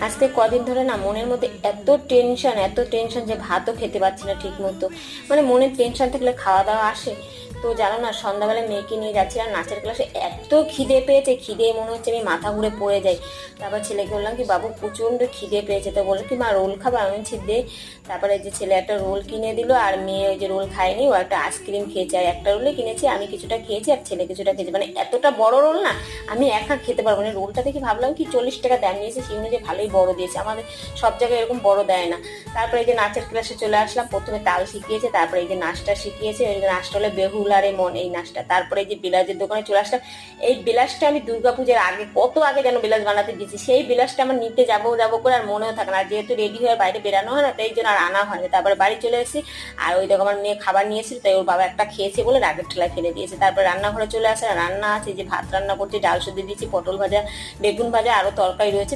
আজকে কদিন ধরে না মনের মধ্যে এত টেনশন যে ভাতও খেতে পারছি না ঠিক মতো। মানে মনের টেনশন থাকলে খাওয়া দাওয়া আসে। তো জানো না, সন্ধ্যাবেলায় মেয়েকে নিয়ে যাচ্ছিলাম নাচের ক্লাসে, এত খিদে পেয়েছে, খিদে মনে হচ্ছে আমি মাথা ঘুরে পড়ে যাই। তারপর ছেলেকে বললাম কি বাবু প্রচণ্ড খিদে পেয়েছে, তো বললো কি মা রোল খাবা, আমি বলছি দে। তারপরে এই যে ছেলে একটা রোল কিনে দিল, আর মেয়ে ওই যে রোল খায়নি, ও একটা আইসক্রিম খেয়েছে। আর একটা রোলে কিনেছি, আমি কিছুটা খেয়েছি আর ছেলে কিছুটা খেয়েছে। মানে এতটা বড় রোল না, আমি একা খেতে পারবো না। রোলটা দেখে ভাবলাম কি 40 টাকা দাম নিয়েছে, সেই অনুযায়ী ভালোই বড় দিয়েছে, আমাদের সব জায়গায় এরকম বড় দেয় না। তারপরে এই যে নাচের ক্লাসে চলে আসলাম, প্রথমে তাল শিখিয়েছে, তারপরে এই যে নাচটা শিখিয়েছে। ওই নাচটা হলো বেহুল আরে মন, এই নাচটা। তারপরে এই যে বিলাসের দোকানে চলে আসলাম। এই বিলাসটা আমি দুর্গাপূজার আগে, কত আগে যেন বিলাস বানাতে দিয়েছি, সেই বিলাসটা আমার নিতে যাবো যাবো করে আর মনেও থাকে না। আর যেহেতু রেডি হয়ে বাইরে বেরানো হয় না, তাই জন্য আর আনা হয় না। তারপরে বাড়ি চলে এসেছি, আর ওই দেখো আমার মেয়ে খাবার নিয়েছিল, তাই ওর বাবা একটা খেয়েছে বলে রাগের ঠেলায় ফেলে দিয়েছে। তারপরে রান্নাঘরে চলে আসে, রান্না আছে, যে ভাত রান্না করছি, ডাল সেদ্ধ দিয়েছি, পটল ভাজা, বেগুন ভাজা, আরো তরকারি রয়েছে।